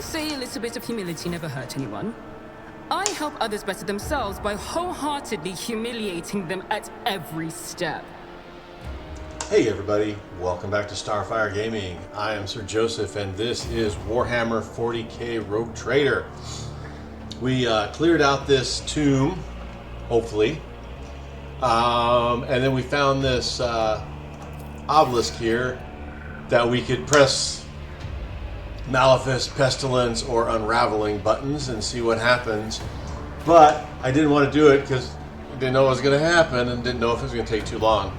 they say a little bit of humility never hurt anyone, I help others better themselves by wholeheartedly humiliating them at every step. Hey everybody, welcome back to Starfyre Gaming. I am Sir Joseph and this is Warhammer 40k Rogue Trader. We cleared out this tomb, hopefully, and then we found this obelisk here that we could press Malefice, Pestilence, or Unraveling buttons and see what happens. But I didn't want to do it because I didn't know what was going to happen and didn't know if it was going to take too long.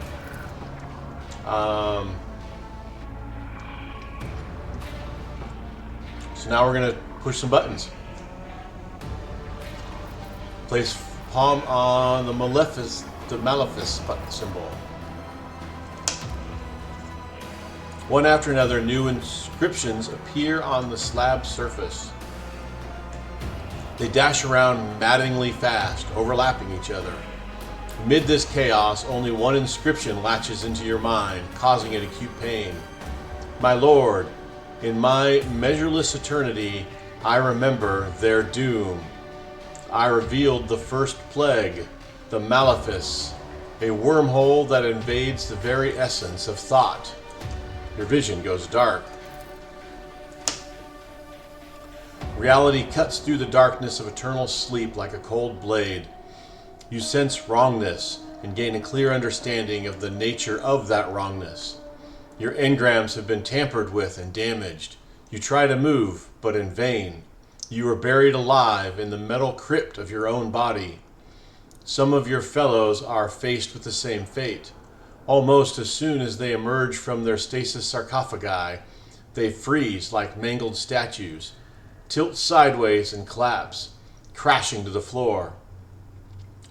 So now we're going to push some buttons. Place palm on the Malefice button symbol. One after another, new inscriptions appear on the slab surface. They dash around maddeningly fast, overlapping each other. Amid this chaos, only one inscription latches into your mind, causing it acute pain. My lord, in my measureless eternity, I remember their doom. I revealed the first plague, the Malefice, a wormhole that invades the very essence of thought. Your vision goes dark. Reality cuts through the darkness of eternal sleep like a cold blade. You sense wrongness and gain a clear understanding of the nature of that wrongness. Your engrams have been tampered with and damaged. You try to move, but in vain. You are buried alive in the metal crypt of your own body. Some of your fellows are faced with the same fate. Almost as soon as they emerge from their stasis sarcophagi, they freeze like mangled statues, tilt sideways and collapse, crashing to the floor.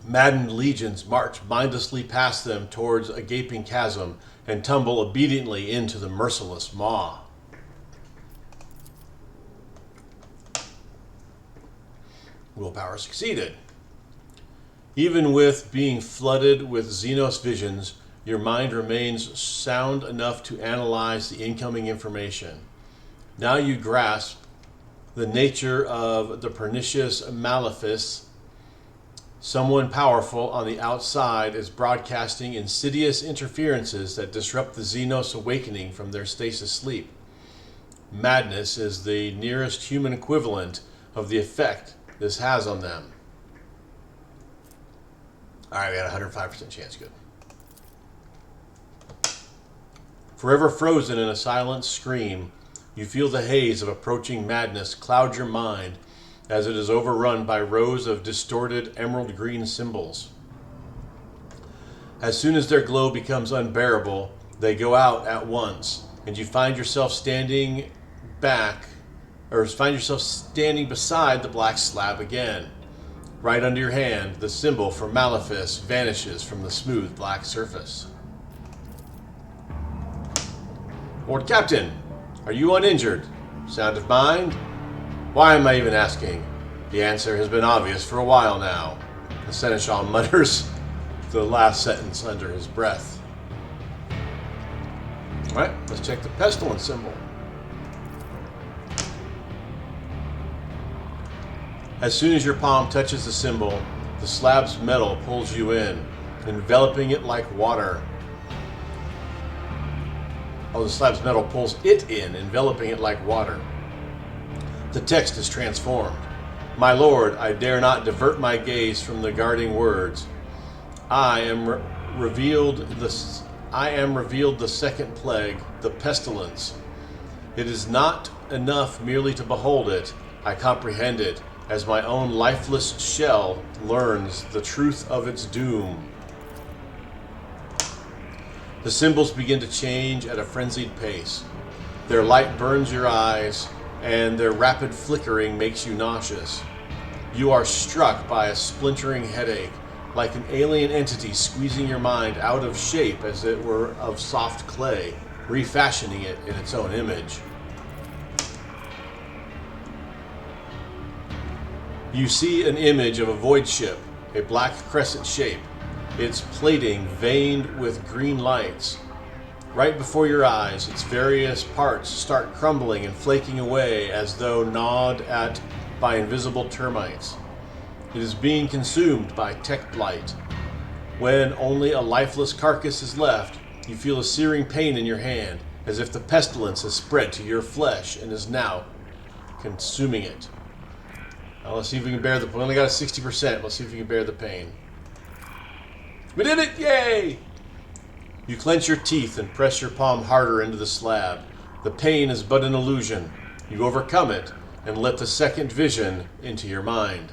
Maddened legions march mindlessly past them towards a gaping chasm and tumble obediently into the merciless maw. Willpower succeeded. Even with being flooded with Xenos visions, your mind remains sound enough to analyze the incoming information. Now you grasp the nature of the pernicious Malefice. Someone powerful on the outside is broadcasting insidious interferences that disrupt the Xenos awakening from their stasis sleep. Madness is the nearest human equivalent of the effect this has on them. Alright, we got a 105% chance, good. Forever frozen in a silent scream, you feel the haze of approaching madness cloud your mind as it is overrun by rows of distorted emerald green symbols. As soon as their glow becomes unbearable, they go out at once, and you find yourself standing beside the black slab again. Right under your hand, the symbol for Malefice vanishes from the smooth black surface. Lord Captain, are you uninjured? Sound of mind? Why am I even asking? The answer has been obvious for a while now. The Seneschal mutters the last sentence under his breath. Alright, let's check the Pestilence symbol. As soon as your palm touches the symbol, the slab's metal pulls you in, enveloping it like water. Oh, the slab's metal pulls it in, enveloping it like water. The text is transformed. My lord, I dare not divert my gaze from the guarding words. I am revealed the second plague, the pestilence. It is not enough merely to behold it. I comprehend it, as my own lifeless shell learns the truth of its doom. The symbols begin to change at a frenzied pace. Their light burns your eyes, and their rapid flickering makes you nauseous. You are struck by a splintering headache, like an alien entity squeezing your mind out of shape as it were of soft clay, refashioning it in its own image. You see an image of a void ship, a black crescent shape, its plating veined with green lights. Right before your eyes, its various parts start crumbling and flaking away as though gnawed at by invisible termites. It is being consumed by tech blight. When only a lifeless carcass is left, you feel a searing pain in your hand, as if the pestilence has spread to your flesh and is now consuming it. Now let's see if we can bear the... We only got a 60%. Let's see if we can bear the pain. We did it! Yay! You clench your teeth and press your palm harder into the slab. The pain is but an illusion. You overcome it and let the second vision into your mind.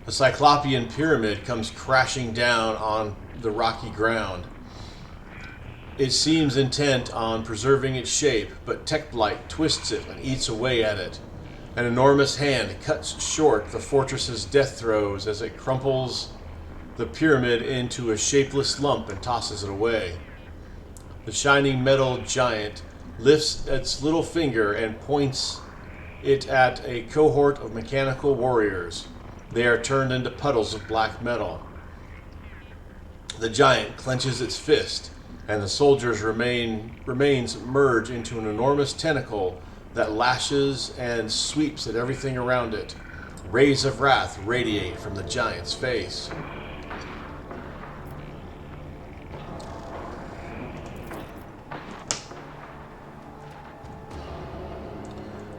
A Cyclopean pyramid comes crashing down on the rocky ground. It seems intent on preserving its shape, but tech blight twists it and eats away at it. An enormous hand cuts short the fortress's death throes as it crumples the pyramid into a shapeless lump and tosses it away. The shining metal giant lifts its little finger and points it at a cohort of mechanical warriors. They are turned into puddles of black metal. The giant clenches its fist, and the soldiers' remains merge into an enormous tentacle that lashes and sweeps at everything around it. Rays of wrath radiate from the giant's face.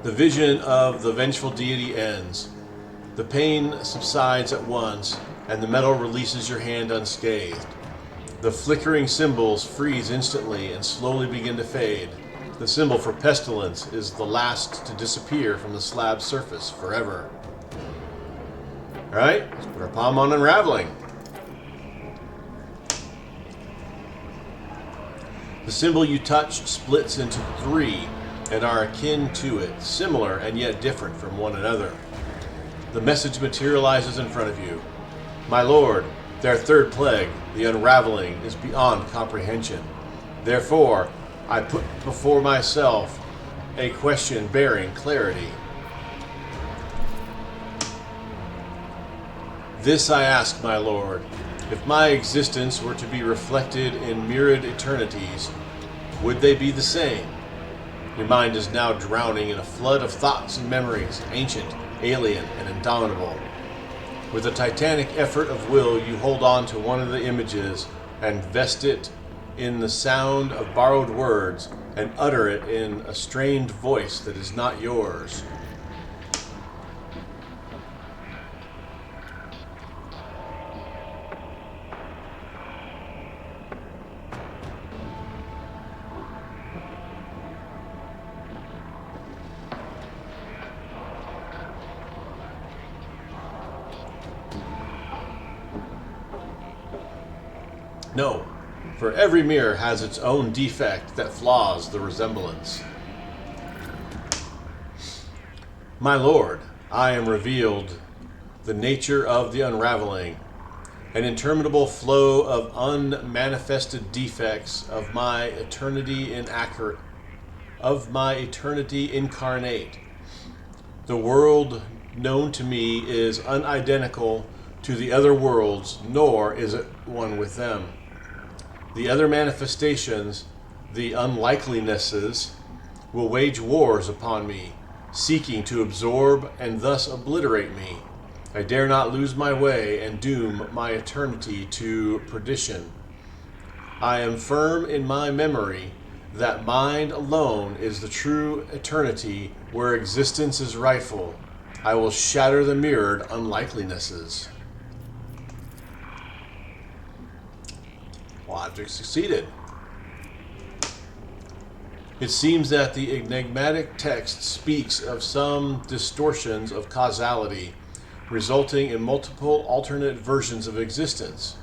The vision of the vengeful deity ends. The pain subsides at once, and the metal releases your hand unscathed. The flickering symbols freeze instantly and slowly begin to fade. The symbol for pestilence is the last to disappear from the slab's surface forever. Alright, let's put our palm on unraveling. The symbol you touch splits into 3 and are akin to it, similar and yet different from one another. The message materializes in front of you. My lord, their third plague, the unraveling, is beyond comprehension. Therefore, I put before myself a question bearing clarity. This I ask, my lord. If my existence were to be reflected in myriad eternities, would they be the same? Your mind is now drowning in a flood of thoughts and memories, ancient, alien, and indomitable. With a titanic effort of will, you hold on to one of the images and vest it in the sound of borrowed words and utter it in a strained voice that is not yours. No, for every mirror has its own defect that flaws the resemblance. My lord, I am revealed the nature of the unraveling, an interminable flow of unmanifested defects of my eternity incarnate. The world known to me is unidentical to the other worlds, nor is it one with them. The other manifestations, the unlikelinesses, will wage wars upon me, seeking to absorb and thus obliterate me. I dare not lose my way and doom my eternity to perdition. I am firm in my memory that mind alone is the true eternity where existence is rightful. I will shatter the mirrored unlikelinesses. Logic succeeded. It seems that the enigmatic text speaks of some distortions of causality, resulting in multiple alternate versions of existence.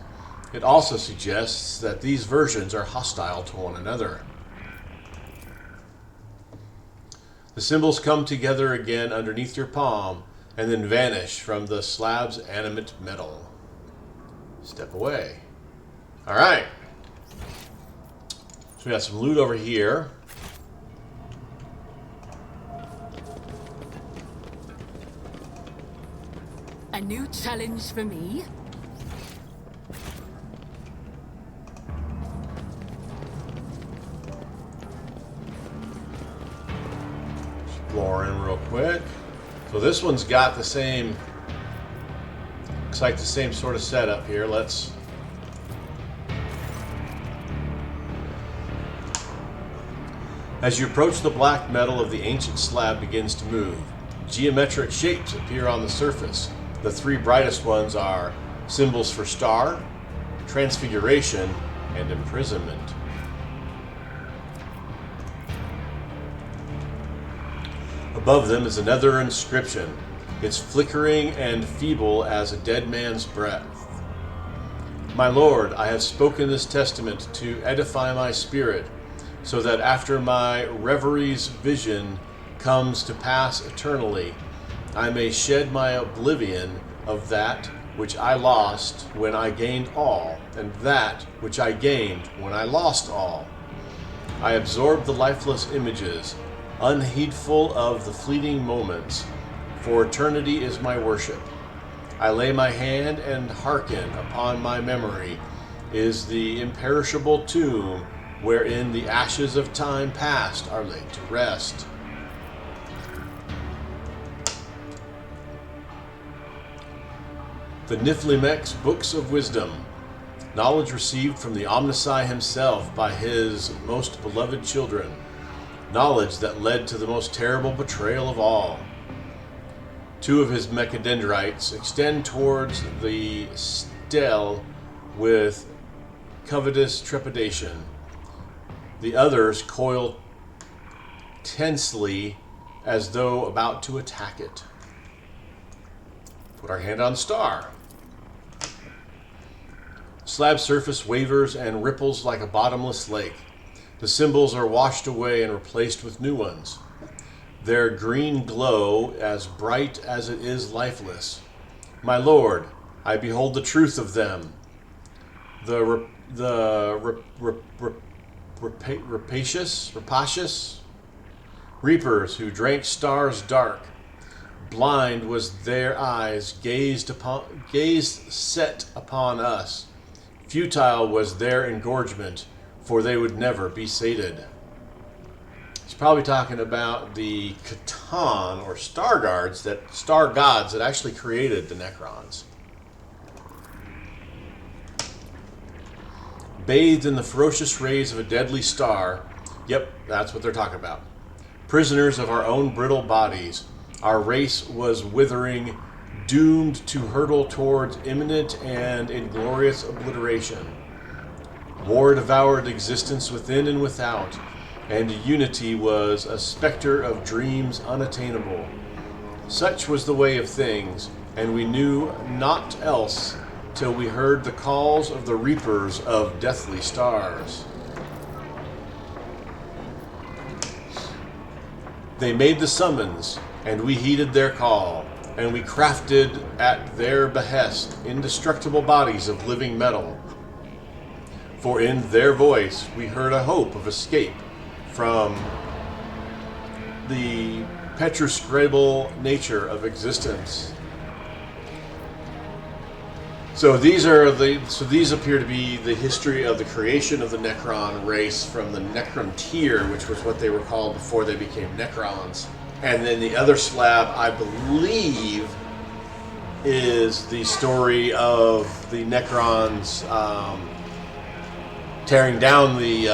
It also suggests that these versions are hostile to one another. The symbols come together again underneath your palm and then vanish from the slab's animate metal. Step away. All right. So we got some loot over here. A new challenge for me? Lauren real quick. So this one's got the same, looks like the same sort of setup here. Let's, as you approach the black metal of the ancient slab begins to move. Geometric shapes appear on the surface. The three brightest ones are symbols for star, transfiguration, and imprisonment. Above them is another inscription. It's flickering and feeble as a dead man's breath. My Lord, I have spoken this testament to edify my spirit, so that after my reverie's vision comes to pass eternally, I may shed my oblivion of that which I lost when I gained all, and that which I gained when I lost all. I absorb the lifeless images, unheedful of the fleeting moments, for eternity is my worship. I lay my hand and hearken upon my memory is the imperishable tomb wherein the ashes of time past are laid to rest. The Niflimek's Books of Wisdom, knowledge received from the Omnisci himself by his most beloved children, knowledge that led to the most terrible betrayal of all. Two of his mechadendrites extend towards the stele with covetous trepidation. The others coil tensely as though about to attack it. Put our hand on star. Slab surface wavers and ripples like a bottomless lake. The symbols are washed away and replaced with new ones. Their green glow as bright as it is lifeless. My Lord, I behold the truth of them. Rapacious reapers who drank stars dark. Blind was their eyes, gazed set upon us. Futile was their engorgement, for they would never be sated. He's probably talking about the Catan or star gods that actually created the Necrons. Bathed in the ferocious rays of a deadly star, yep, that's what they're talking about. Prisoners of our own brittle bodies, our race was withering, doomed to hurtle towards imminent and inglorious obliteration. War devoured existence within and without, and unity was a specter of dreams unattainable. Such was the way of things, and we knew naught else till we heard the calls of the reapers of deathly stars. They made the summons, and we heeded their call, and we crafted at their behest indestructible bodies of living metal. For in their voice we heard a hope of escape from the petroscribal nature of existence. So these appear to be the history of the creation of the Necron race from the Necron tier, which was what they were called before they became Necrons. And then the other slab, I believe, is the story of the Necrons tearing down the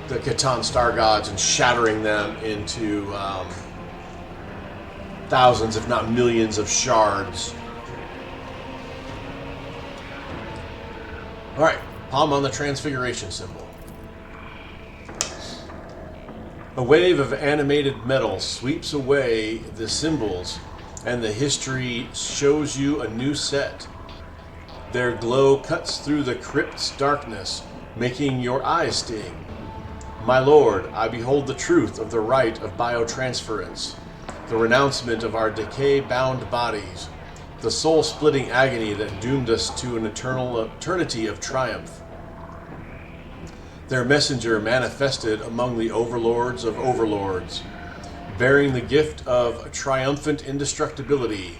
Catan star gods and shattering them into thousands, if not millions, of shards. All right, palm on the transfiguration symbol. A wave of animated metal sweeps away the symbols, and the history shows you a new set. Their glow cuts through the crypt's darkness, making your eyes sting. My Lord, I behold the truth of the rite of biotransference, the renouncement of our decay-bound bodies, the soul-splitting agony that doomed us to an eternity of triumph. Their messenger manifested among the overlords of overlords, bearing the gift of triumphant indestructibility.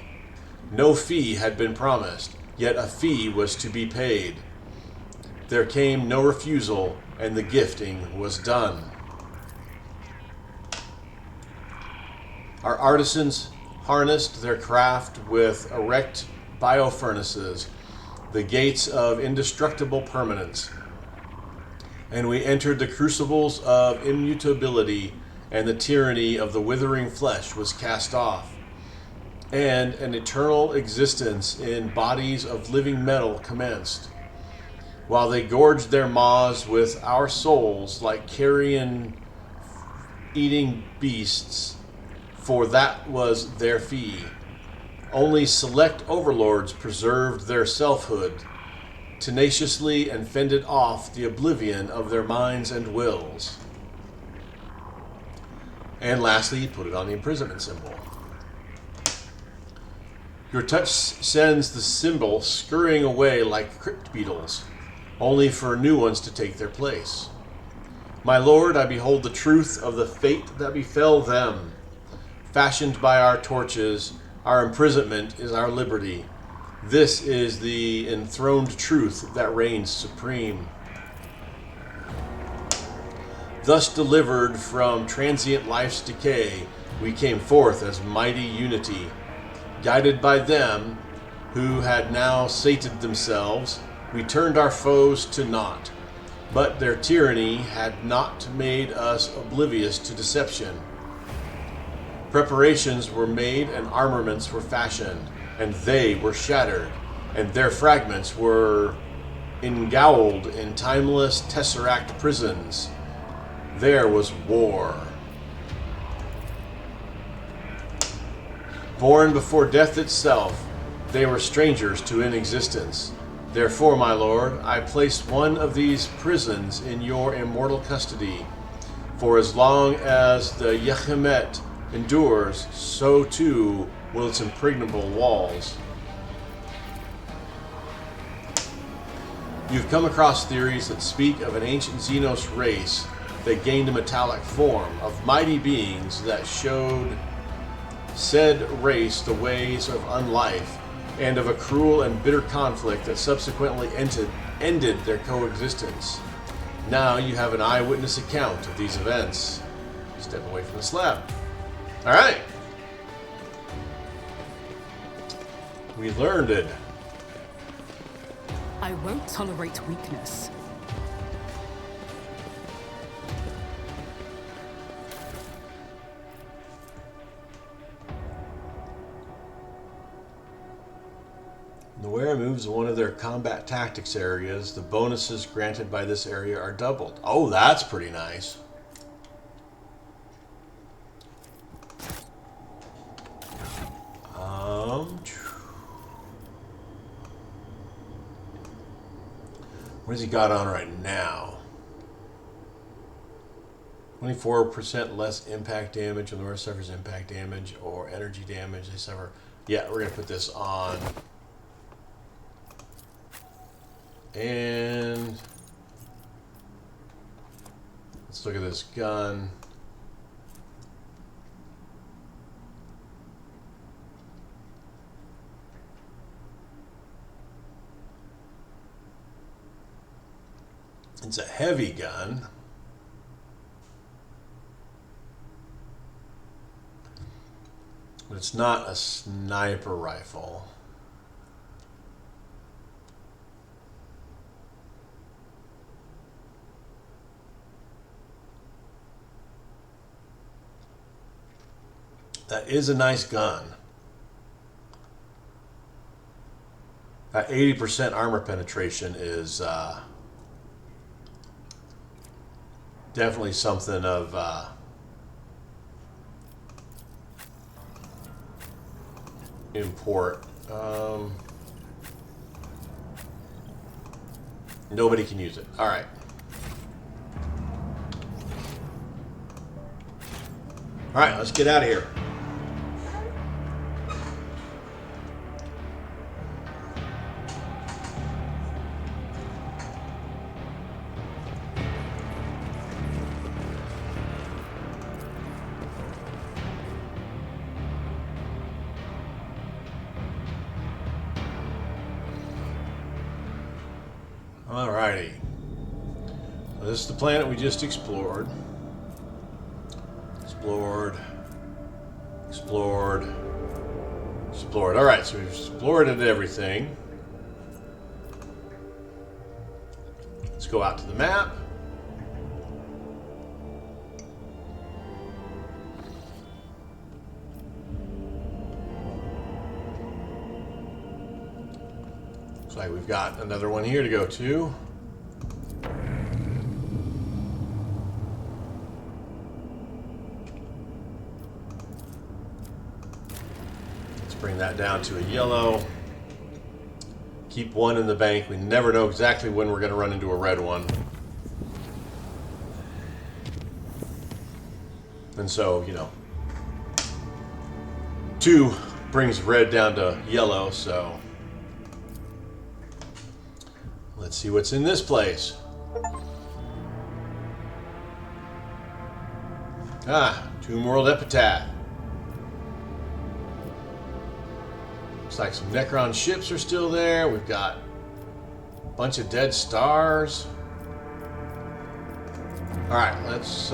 No fee had been promised, yet a fee was to be paid. There came no refusal, and the gifting was done. Our artisans harnessed their craft with erect biofurnaces, the gates of indestructible permanence. And we entered the crucibles of immutability, and the tyranny of the withering flesh was cast off. And an eternal existence in bodies of living metal commenced, while they gorged their maws with our souls like carrion eating beasts, for that was their fee. Only select overlords preserved their selfhood, tenaciously, and fended off the oblivion of their minds and wills. And lastly, put it on the imprisonment symbol. Your touch sends the symbol scurrying away like crypt beetles, only for new ones to take their place. My lord, I behold the truth of the fate that befell them. Fashioned by our torches, our imprisonment is our liberty. This is the enthroned truth that reigns supreme. Thus delivered from transient life's decay, we came forth as mighty unity. Guided by them, who had now sated themselves, we turned our foes to naught. But their tyranny had not made us oblivious to deception. Preparations were made and armaments were fashioned, and they were shattered, and their fragments were engowled in timeless tesseract prisons. There was war. Born before death itself, they were strangers to inexistence. Therefore, my lord, I place one of these prisons in your immortal custody. For as long as the Yechemet endures, so too will its impregnable walls. You've come across theories that speak of an ancient Xenos race that gained a metallic form, of mighty beings that showed said race the ways of unlife, and of a cruel and bitter conflict that subsequently ended their coexistence. Now you have an eyewitness account of these events. Step away from the slab. All right. We learned it. I won't tolerate weakness. The wearer moves one of their combat tactics areas. The bonuses granted by this area are doubled. Oh, that's pretty nice. What has he got on right now? 24% less impact damage when the wearer suffers impact damage or energy damage they suffer. Yeah, we're going to put this on. And let's look at this gun. It's a heavy gun. But it's not a sniper rifle. That is a nice gun. That 80% armor penetration is definitely something of import. Nobody can use it. All right. All right, let's get out of here. Alrighty. Well, this is the planet we just explored. Explored. Explored. Alright, so we've explored everything. Let's go out to the map. Looks like we've got another one here to go to. Bring that down to a yellow. Keep one in the bank. We never know exactly when we're going to run into a red one. And so, you know, 2 brings red down to yellow, so let's see what's in this place. Tomb World Epitaph. Looks like some Necron ships are still there. We've got a bunch of dead stars. Alright, let's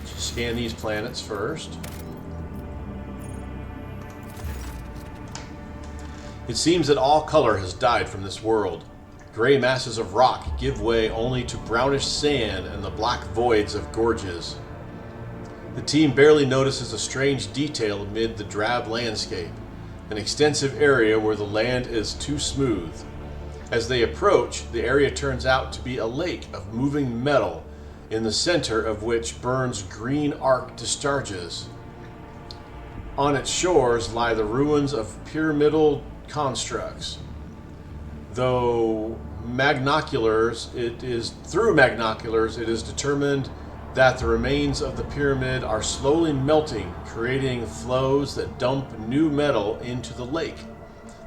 just scan these planets first. It seems that all color has died from this world. Gray masses of rock give way only to brownish sand and the black voids of gorges. The team barely notices a strange detail amid the drab landscape, an extensive area where the land is too smooth. As they approach, the area turns out to be a lake of moving metal, in the center of which burns green arc discharges. On its shores lie the ruins of pyramidal constructs. Through magnoculars, it is determined that the remains of the pyramid are slowly melting, creating flows that dump new metal into the lake.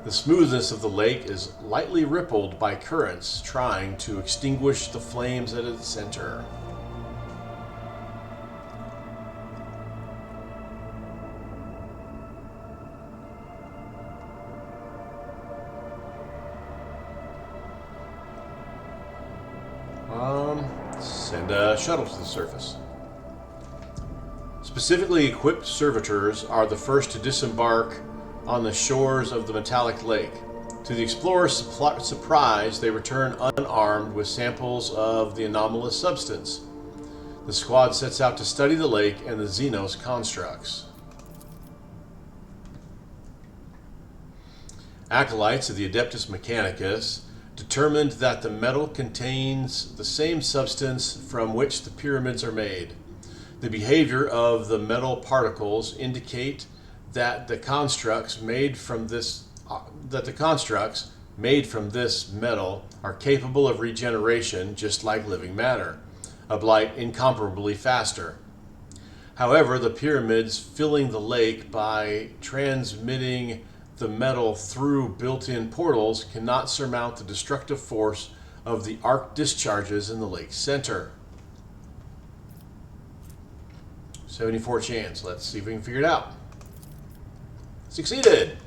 The smoothness of the lake is lightly rippled by currents trying to extinguish the flames at its center. Send a shuttle to the surface. Specifically equipped servitors are the first to disembark on the shores of the metallic lake. To the explorer's surprise, they return unarmed with samples of the anomalous substance. The squad sets out to study the lake and the Xenos constructs. Acolytes of the Adeptus Mechanicus determined that the metal contains the same substance from which the pyramids are made. The behavior of the metal particles indicate that the constructs made from this metal are capable of regeneration, just like living matter, albeit incomparably faster. However, the pyramids filling the lake by transmitting the metal through built-in portals cannot surmount the destructive force of the arc discharges in the lake's center. 74 chance. Let's see if we can figure it out. Succeeded!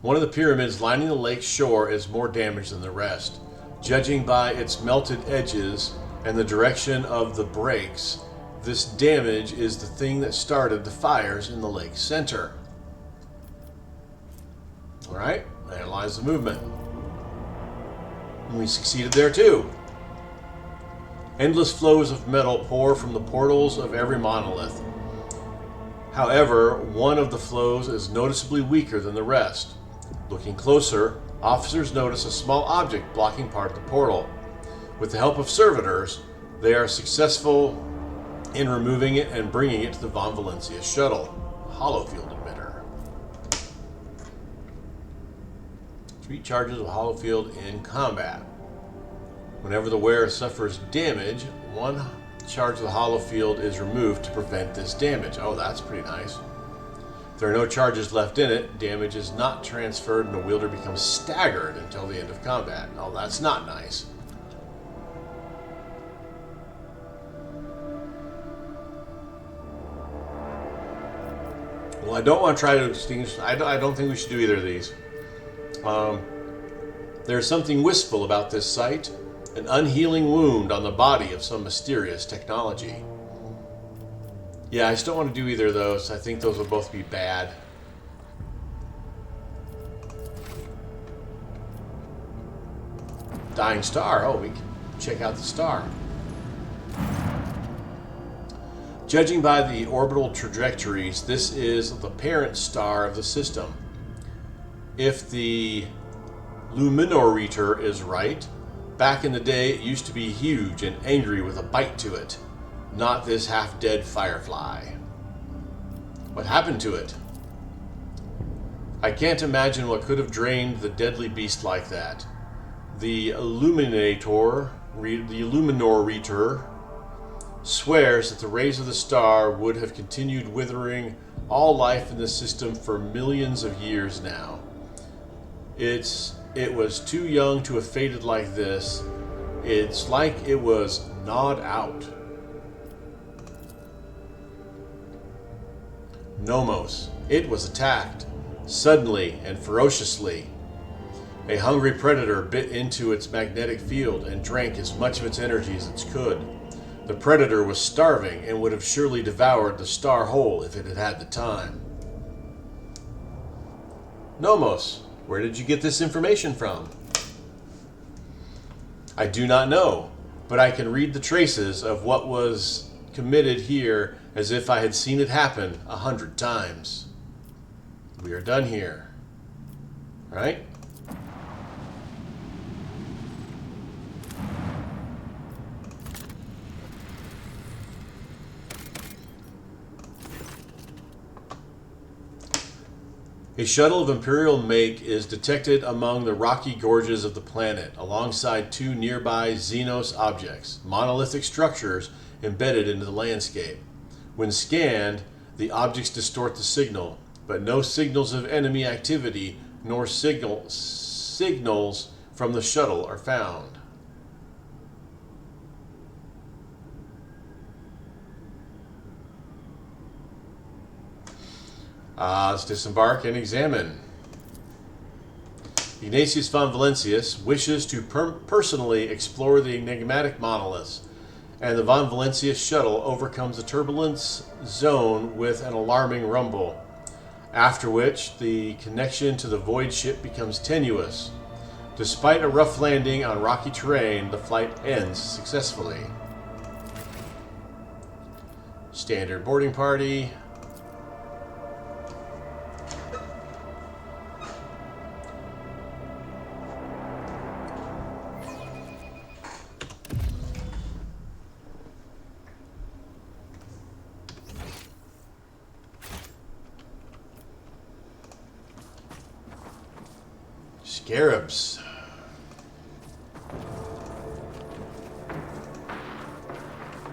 One of the pyramids lining the lake's shore is more damaged than the rest. Judging by its melted edges and the direction of the breaks, this damage is the thing that started the fires in the lake's center. Alright, analyze the movement. And we succeeded there too. Endless flows of metal pour from the portals of every monolith. However, one of the flows is noticeably weaker than the rest. Looking closer, officers notice a small object blocking part of the portal. With the help of servitors, they are successful in removing it and bringing it to the Von Valencia shuttle. Hollow field emitter. Treat charges of hollow field in combat. Whenever the wearer suffers damage, one charge of the hollow field is removed to prevent this damage. Oh, that's pretty nice. If there are no charges left in it, damage is not transferred and the wielder becomes staggered until the end of combat. Oh, that's not nice. Well, I don't want to try to extinguish. I don't think we should do either of these. There's something wistful about this site. An unhealing wound on the body of some mysterious technology. Yeah, I just don't want to do either of those. I think those will both be bad. Dying star. Oh, we can check out the star. Judging by the orbital trajectories, this is the parent star of the system. If the Luminoreater is right, back in the day it used to be huge and angry with a bite to it. Not this half-dead firefly. What happened to it? I can't imagine what could have drained the deadly beast like that. The Illuminator, the Luminoreater, swears that the rays of the star would have continued withering all life in the system for millions of years now. It was too young to have faded like this. It's like it was gnawed out. Nomos. It was attacked, suddenly and ferociously. A hungry predator bit into its magnetic field and drank as much of its energy as it could. The predator was starving and would have surely devoured the star whole if it had had the time. Nomos, where did you get this information from? I do not know, but I can read the traces of what was committed here as if I had seen it happen 100 times. We are done here. Right? A shuttle of Imperial make is detected among the rocky gorges of the planet, alongside two nearby Xenos objects, monolithic structures embedded into the landscape. When scanned, the objects distort the signal, but no signals of enemy activity nor signals from the shuttle are found. Let's disembark and examine. Ignatius von Valentius wishes to personally explore the enigmatic monoliths, and the von Valentius shuttle overcomes the turbulence zone with an alarming rumble, after which the connection to the void ship becomes tenuous. Despite a rough landing on rocky terrain, the flight ends successfully. Standard boarding party. Scarabs.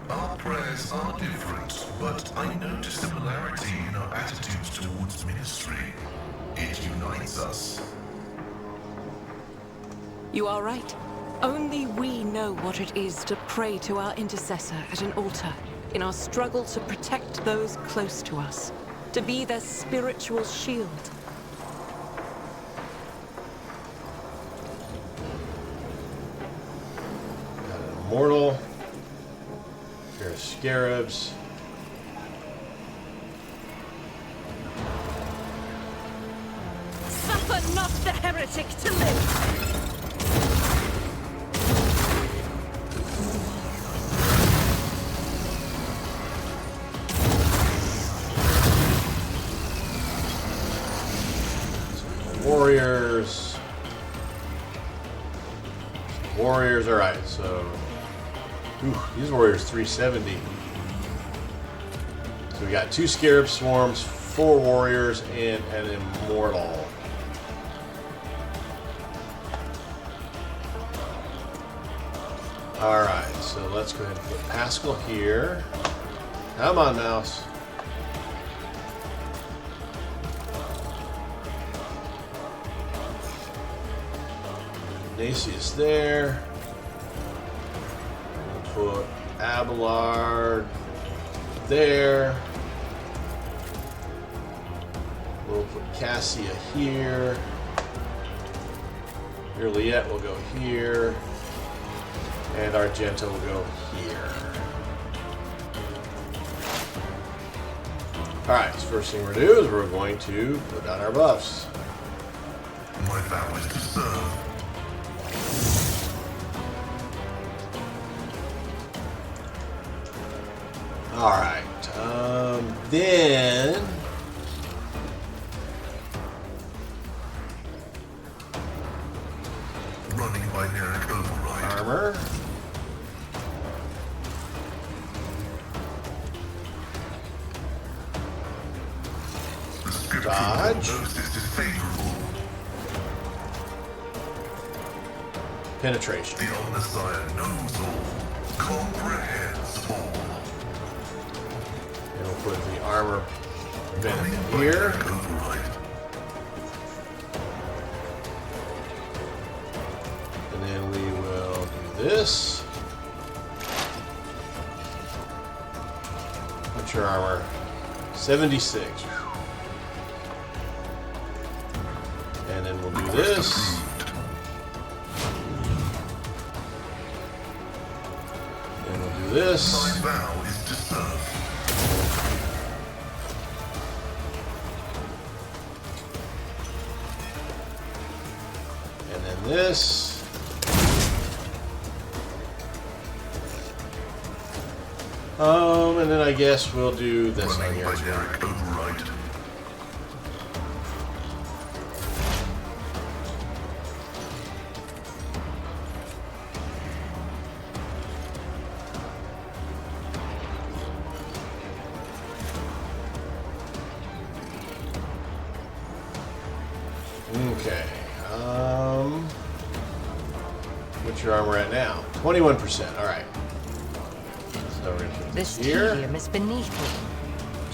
Our prayers are different, but I notice similarity in our attitudes towards ministry. It unites us. You are right. Only we know what it is to pray to our intercessor at an altar in our struggle to protect those close to us, to be their spiritual shield. Immortal. Pair of scarabs. Suffer not the heretic to live! Warriors. Warriors, alright, so... these warriors 370. So we got 2 scarab swarms, 4 warriors, and an immortal. Alright, so let's go ahead and put Pascal here. Come on, mouse. Ignatius there. We'll put Abelard there. We'll put Cassia here. Juliet will go here. And Argento will go here. Alright, so first thing we're going to do is we're going to put down our buffs. My vow is to serve. Alright, then... Running binaric override. Armor. The script Dodge. knows this is favorable. Penetration. The Omnissiah knows all, comprehends all. And we'll put the armor Running benefit here. binaric override. And then we will do this. What's your armor? 76. And then we'll do this. And we'll do this. My vow is to serve. And then this. And then I guess we'll do this on Running here as well. binaric override. Okay. What's your armor at now? 21%. All right. So we're going to put This this here. tedium is beneath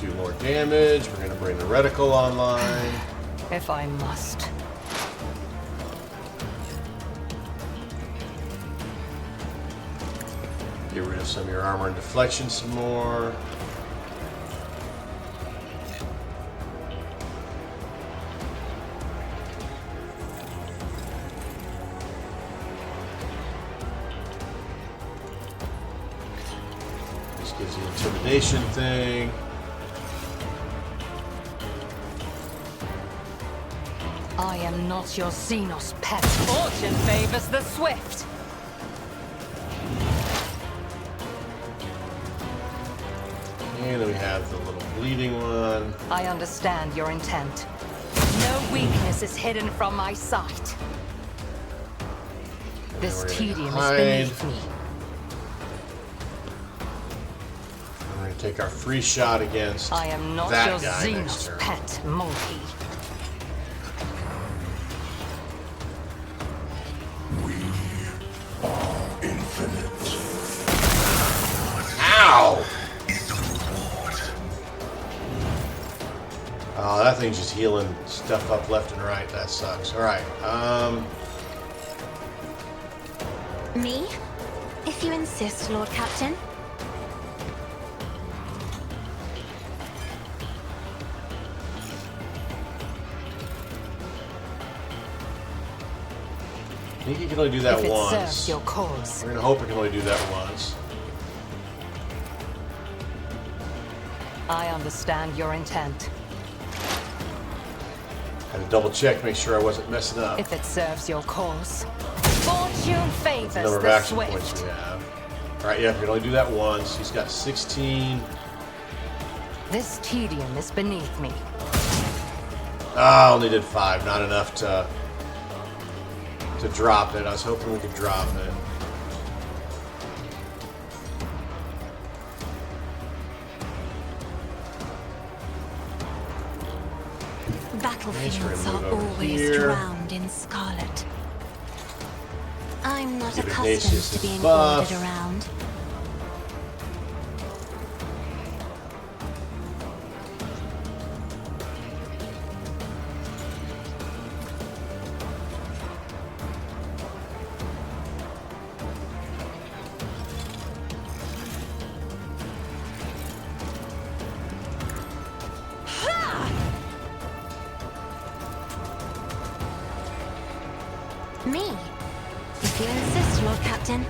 me, Do more damage. We're going to bring the reticle online. if I must. Get rid of some of your armor and deflection some more. This gives you the intimidation thing. I am not your Xenos pet. Fortune favors the swift. And then we have the little bleeding one. I understand your intent. No weakness is hidden from my sight. This we're gonna tedium hide. is beneath me. We're going to take our free shot against I am not that your guy next Xenos turn. pet, monkey. Infinite. Ow! Oh, that thing's just healing stuff up left and right. That sucks. All right. Me? If you insist, Lord Captain. I think you can only do that If it once. serves your cause. We're gonna hope it can only do that once. I understand your intent. Had to double check, make sure I wasn't messing up. If it serves your cause. Fortune favors The number of the action points swift. we have. All right, yeah, we can only do that once. He's got 16. This tedium is beneath me. Ah, only did 5. Not enough to drop it. I was hoping we could drop it. Battlefields move are over always here. drowned in scarlet. I'm not Give accustomed Ignatius to his being buff. ordered around. Me? If you insist, Lord Captain.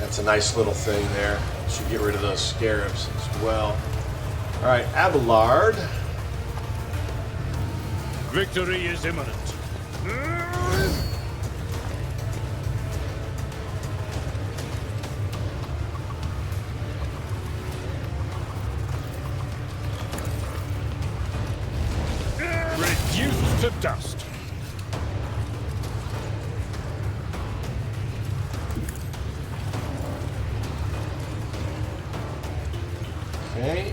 That's a nice little thing there. Should get rid of those scarabs as well. Alright, Abelard. Victory is imminent. Reduced to dust. Okay,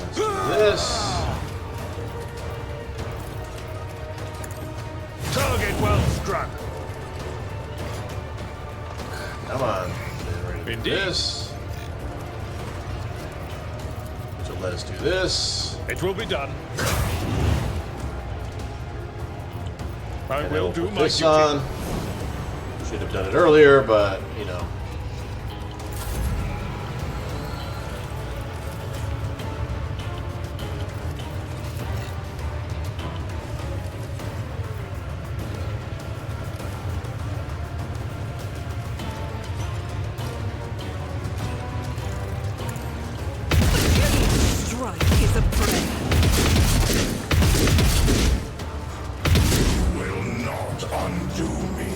let's do this. Target well struck. Come on. Get rid of Indeed. this. So let us do this. It will be done. I And will then do we'll put my this duty. on. Should have done it earlier, but you know. Strike is a prayer. Will not undo me.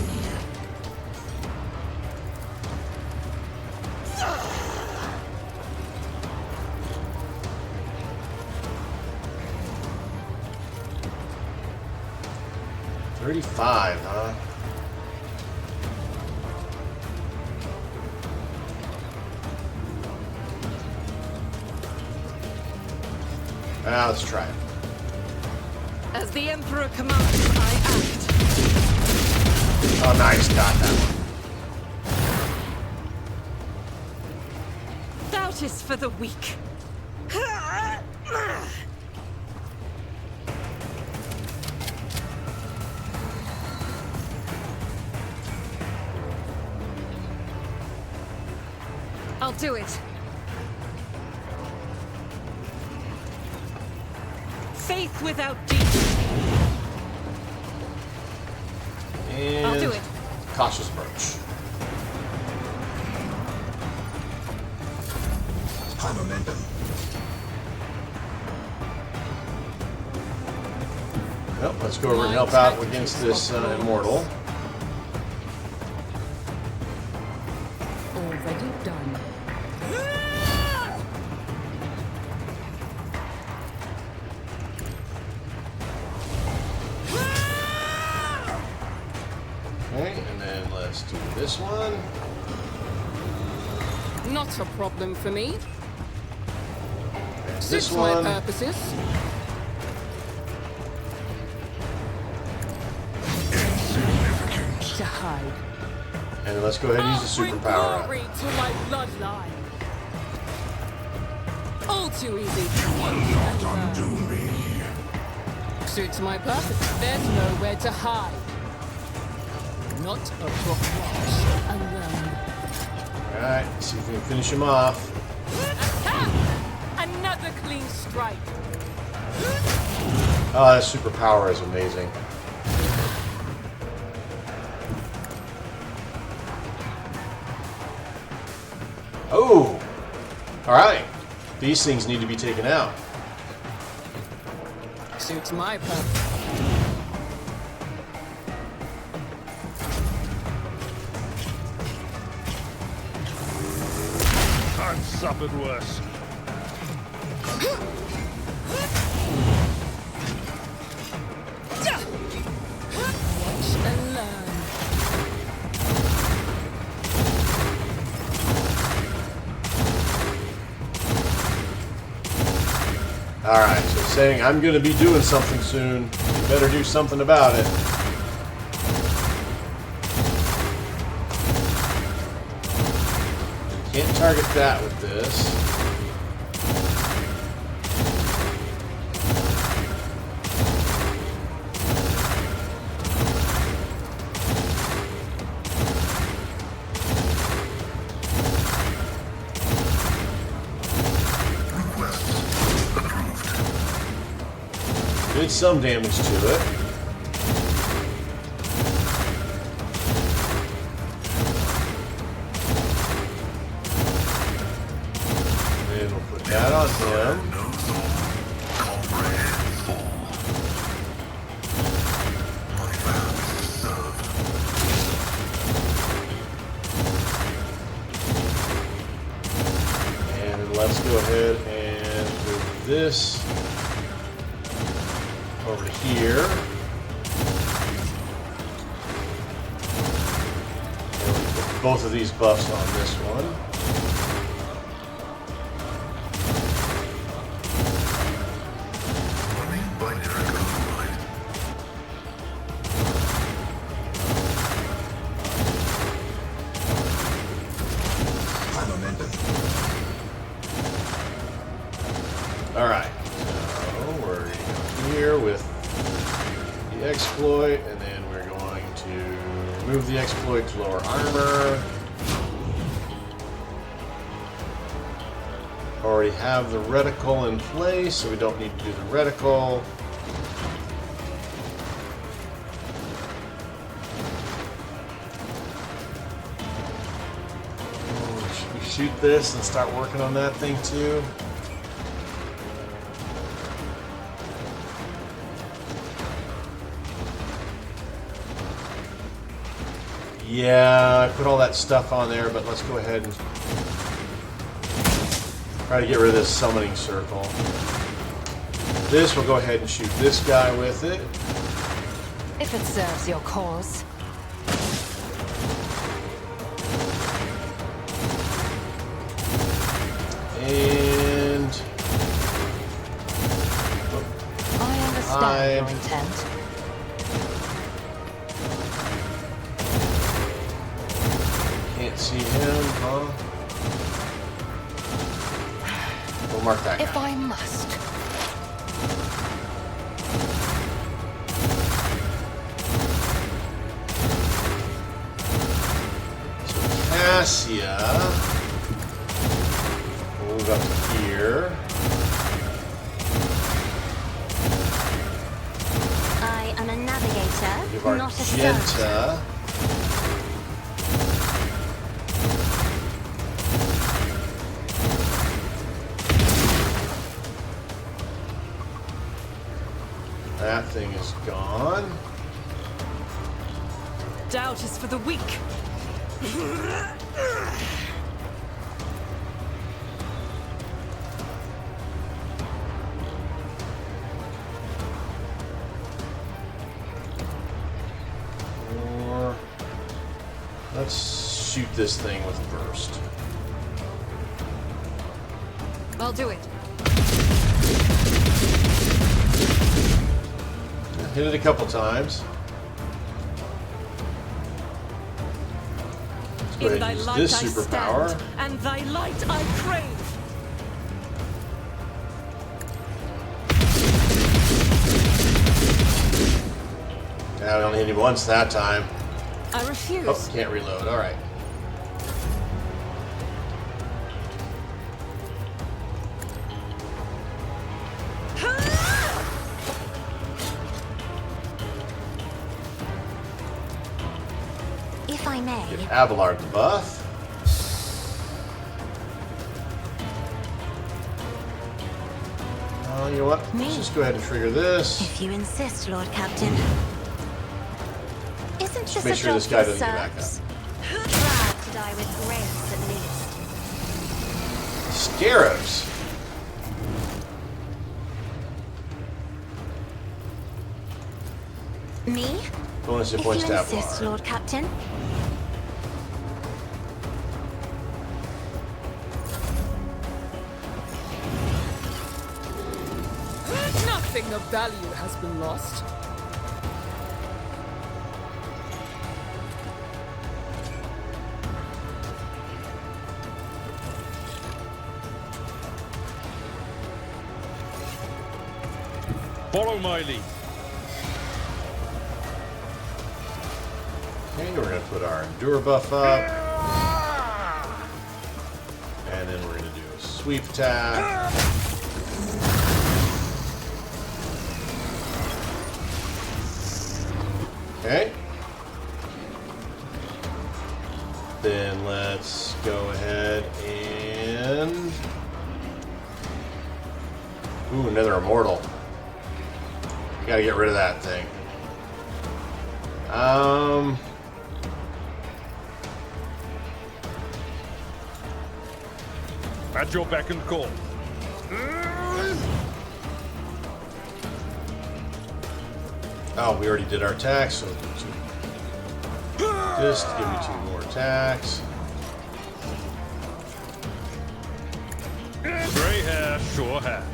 $35, huh? Let's try it. As the Emperor commands, I act. Oh, nice. Got that one. Doubt is for the weak. I'll do it. Faith without deed. And I'll do it. Cautious approach. High momentum. Well, let's go over and help out against this immortal. Already done. Okay, and then let's do this one. Not a problem for me. And Suits this my one. purposes. Insignificant. To hide. And then let's go ahead and use the I'll bring superpower. glory to my bloodline. All too easy. Not undo me. Suits my purpose. There's nowhere to hide. Not a watch alone. Alright, see if we can finish him off. Attack! Another clean strike. Oh, that superpower is amazing. Oh! Alright. These things need to be taken out. Suits my purpose. I've suffered worse. Watch and learn. Alright, so saying I'm going to be doing something soon. You better do something about it. Can't target that with this. doing some damage to it. And we'll put that on him. And let's go ahead and move this over to here. And we'll put both of these buffs on this one. Alright, so we're here with the exploit, and then we're going to remove the exploit to lower armor. Already have the reticle in place, so we don't need to do the reticle. Should we shoot this and start working on that thing too? Yeah, I put all that stuff on there, but let's go ahead and try to get rid of this summoning circle. This, we'll go ahead and shoot this guy with it. If it serves your cause. And I understand your intent. Can't see him, huh? We'll mark that guy. If I must. So Cassia, we'll move up to here. I am a navigator, Give our not a servitor. Genta. That thing is gone. Doubt is for the weak. Or let's shoot this thing with burst. I'll do it. Hit it a couple times. Let's go In ahead thy and use light this I superpower. stand, and thy light I crave. Yeah, I only hit him once that time. I refuse. Oh, can't reload. All right. If I may. Give Abelard the buff. Oh, you know what? Let's just go ahead and trigger this. If you insist, Lord Captain. Isn't this make a sure job this guy for doesn't get back serfs? Proud to die with grace, at least. Scarabs. Me? Bonus hit If points you to insist, Abelard. Lord Captain. Nothing of value has been lost. Follow my lead. Okay, we're going to put our Endure buff up. And then we're going to do a sweep attack. Okay. Then let's go ahead and... Ooh, another immortal. Gotta get rid of that thing. At your beck and call. Oh, we already did our attacks, so just give me 2 more attacks. Gray hair, sure hand.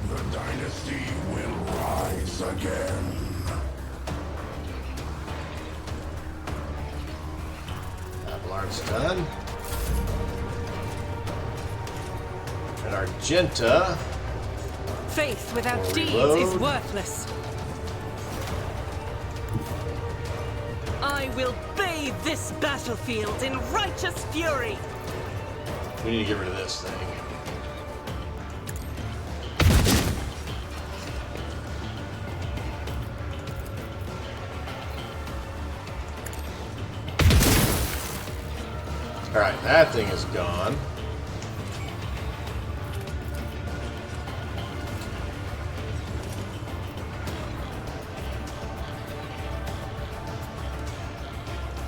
The dynasty will rise again. Ablard's done. And Argenta. Faith without We'll deeds reload. is worthless. I will bathe this battlefield in righteous fury. We need to get rid of this thing. Alright, that thing is gone.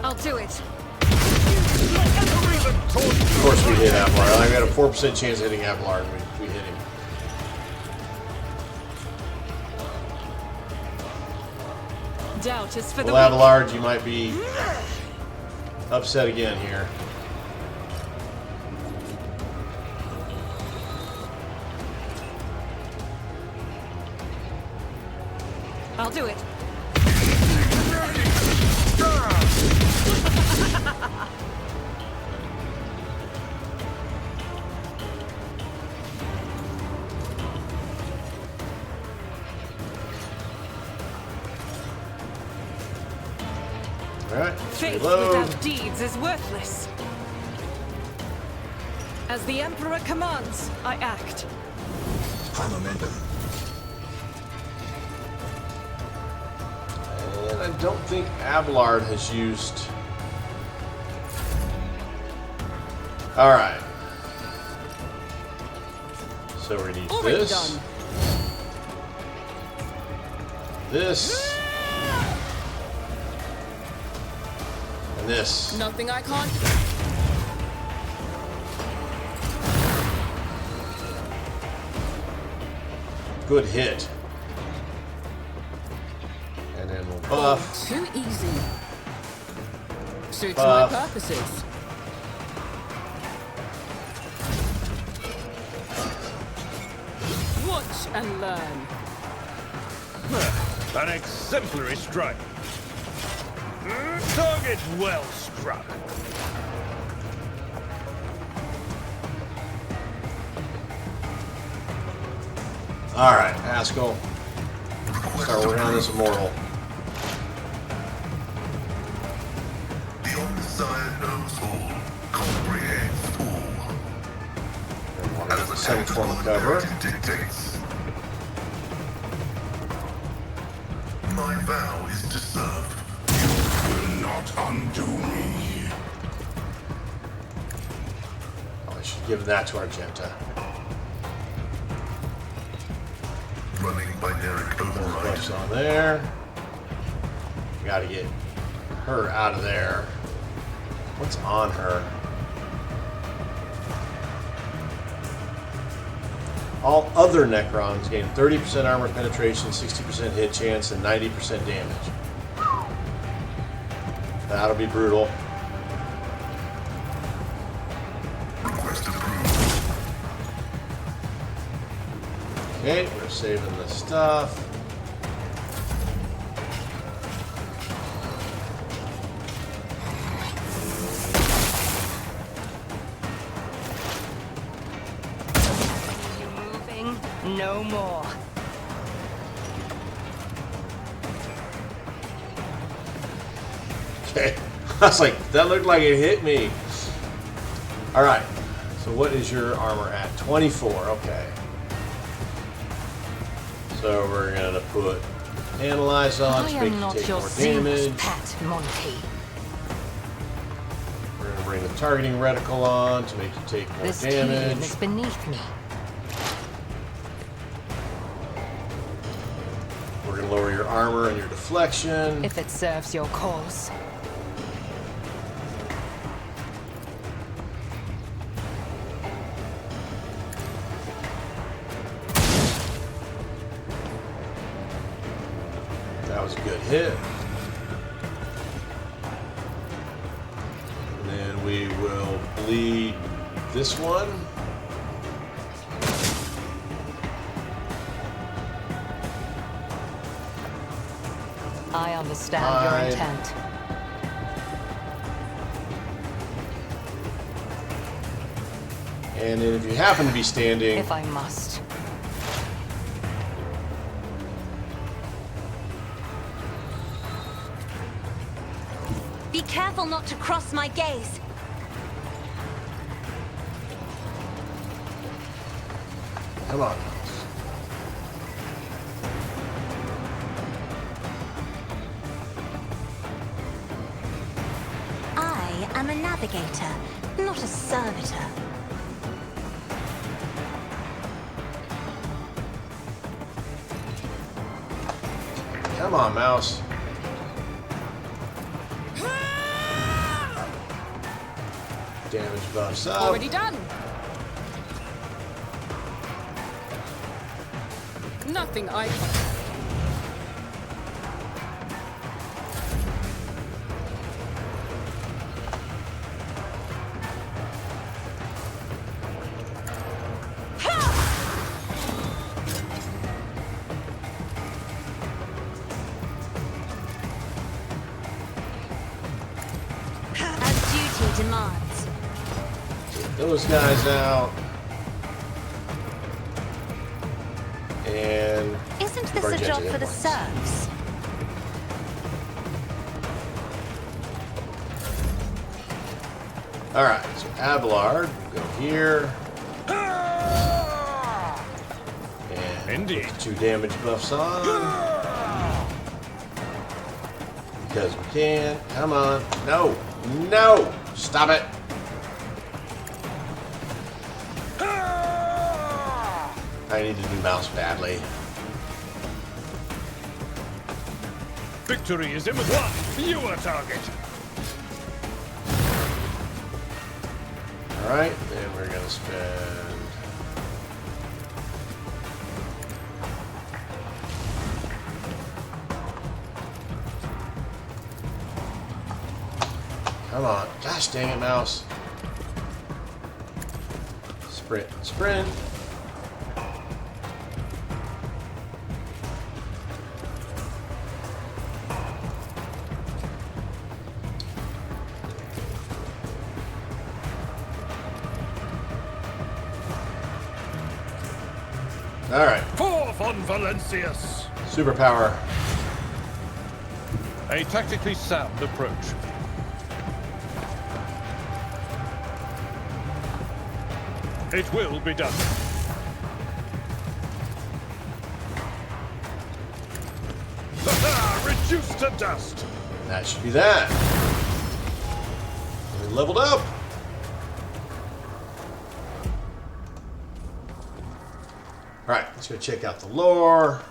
I'll do it. Of course we hit Abelard. I got a 4% chance of hitting Abelard, and we hit him. Doubt is for the Well, weak. Abelard, you might be upset again here. I'll do it. Alright, Faith reload. without deeds is worthless. As the Emperor commands, I act. High momentum. And I don't think Abelard has used... Alright. So we're going to use Already this. done. This. And this. Nothing I can't. Good hit. And then we'll buff. Too easy. Suits Buff. my purposes. Watch and learn. An exemplary strike. Target well struck. Alright, Haskell. Start working on this immortal. The Omnissiah knows all, comprehends all. And we'll get the As the 7-form tactical cover. imperative dictates. My vow is to serve. You will not undo me. Oh, I should give that to Argenta. Running binaric override. Buffs on there. Gotta get her out of there. What's on her? All other Necrons gain 30% armor penetration, 60% hit chance, and 90% damage. That'll be brutal. Request approved. Okay, we're saving the stuff. Moving no more. Okay. I was like, that looked like it hit me. Alright. So what is your armor at? 24. Okay. So we're going to put Analyze on to make you take more damage. Pet, Monty. We're going to bring the targeting reticle on to make you take more This damage. team is beneath me. We're going to lower your armor and your deflection. If it serves your cause. That was a good hit. And then we will bleed this one. I understand your intent. And then if you happen to be standing, If I must. Be careful not to cross my gaze. come on. I am a navigator, not a servitor. Come on, mouse. Damage buffs up. Already done. Nothing I... As duty demands. Get those guys out. And Isn't this Burn a Jets job hit for the points. serfs? Alright, so Abelard, go here. And Indeed. put 2 damage buffs on. Because we can. Come on. No. No! Stop it! I need a new mouse badly. Victory is imminent. You are target. Alright, then we're gonna spend... Come on. Gosh dang it, mouse. Sprint. Sprint. Alright. Forth on Valencius. Superpower. A tactically sound approach. It will be done. Reduced to dust. That should be that. We leveled up. Alright, let's go check out the lore.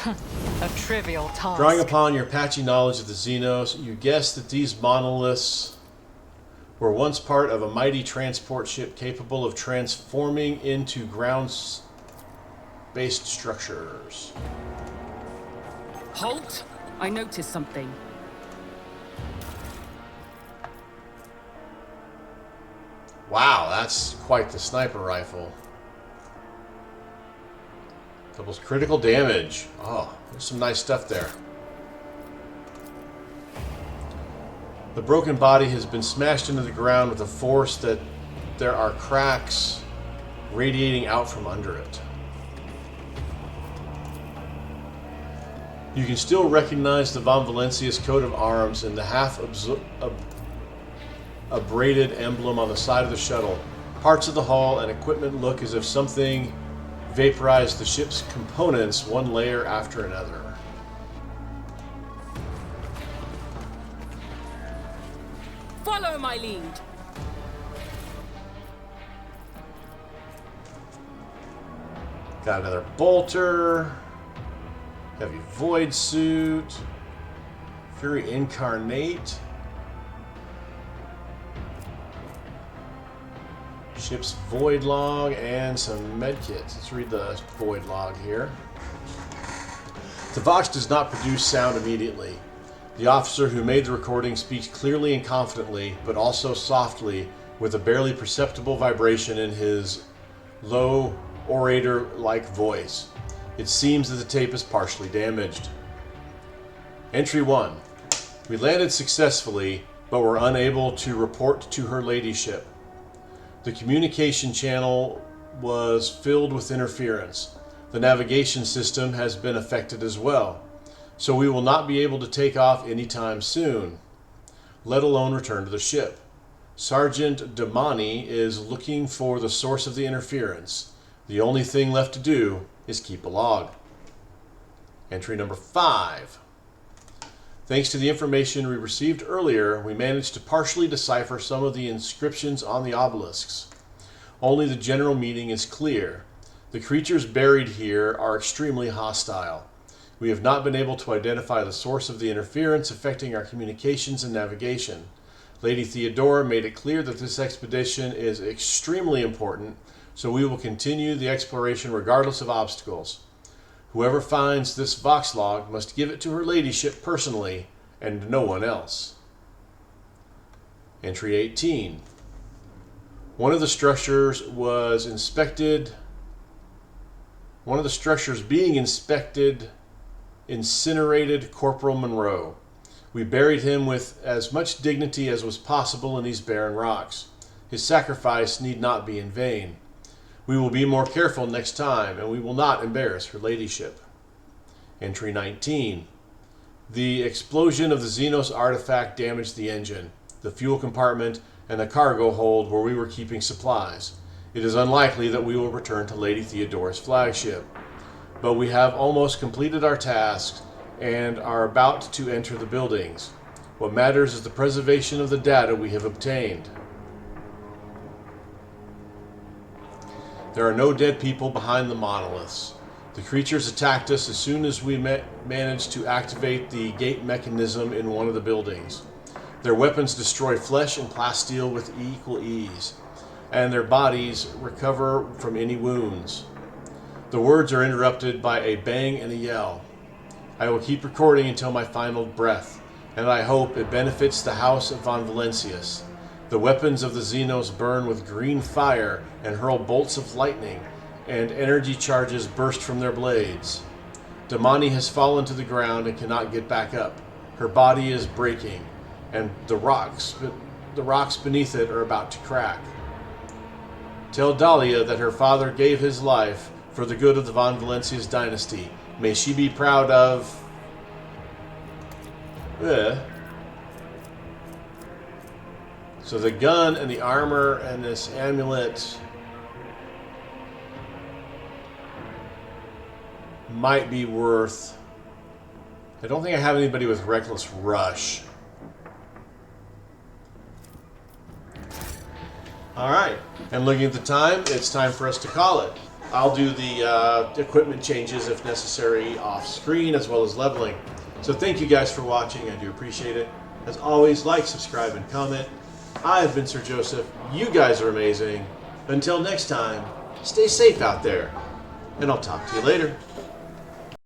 A trivial task. Drawing upon your patchy knowledge of the Xenos, you guess that these monoliths were once part of a mighty transport ship capable of transforming into ground-based structures. Halt! I noticed something. Wow, that's quite the sniper rifle. Doubles critical damage. Oh, there's some nice stuff there. The broken body has been smashed into the ground with a force that there are cracks radiating out from under it. You can still recognize the Von Valencius coat of arms and the a braided emblem on the side of the shuttle. Parts of the hull and equipment look as if something vaporized the ship's components one layer after another. Follow my lead. Got another bolter. Heavy void suit. Fury incarnate. Ship's void log and some medkits. Let's read the void log here. The Vox does not produce sound immediately. The officer who made the recording speaks clearly and confidently, but also softly, with a barely perceptible vibration in his low, orator-like voice. It seems that the tape is partially damaged. Entry 1. We landed successfully, but were unable to report to her ladyship. The communication channel was filled with interference. The navigation system has been affected as well, so we will not be able to take off anytime soon, let alone return to the ship. Sergeant Damani is looking for the source of the interference. The only thing left to do is keep a log. Entry number 5. Thanks to the information we received earlier, we managed to partially decipher some of the inscriptions on the obelisks. Only the general meaning is clear. The creatures buried here are extremely hostile. We have not been able to identify the source of the interference affecting our communications and navigation. Lady Theodora made it clear that this expedition is extremely important, so we will continue the exploration regardless of obstacles. Whoever finds this Vox log must give it to her ladyship personally, and no one else. Entry 18. One of the structures being inspected incinerated Corporal Monroe. We buried him with as much dignity as was possible in these barren rocks. His sacrifice need not be in vain. We will be more careful next time, and we will not embarrass her ladyship. Entry 19. The explosion of the Xenos artifact damaged the engine, the fuel compartment, and the cargo hold where we were keeping supplies. It is unlikely that we will return to Lady Theodora's flagship, but we have almost completed our tasks and are about to enter the buildings. What matters is the preservation of the data we have obtained. There are no dead people behind the monoliths. The creatures attacked us as soon as we managed to activate the gate mechanism in one of the buildings. Their weapons destroy flesh and plasteel with equal ease, and their bodies recover from any wounds. The words are interrupted by a bang and a yell. I will keep recording until my final breath, and I hope it benefits the House of Von Valencius. The weapons of the Xenos burn with green fire and hurl bolts of lightning, and energy charges burst from their blades. Damani has fallen to the ground and cannot get back up. Her body is breaking, and the rocks beneath it are about to crack. Tell Dahlia that her father gave his life for the good of the Von Valencius dynasty. May she be proud of... So the gun and the armor and this amulet might be worth... I don't think I have anybody with Reckless Rush. Alright, and looking at the time, it's time for us to call it. I'll do the equipment changes if necessary off screen as well as leveling. So thank you guys for watching, I do appreciate it. As always, like, subscribe, and comment. I have been Sir Joseph, you guys are amazing. Until next time, stay safe out there, and I'll talk to you later.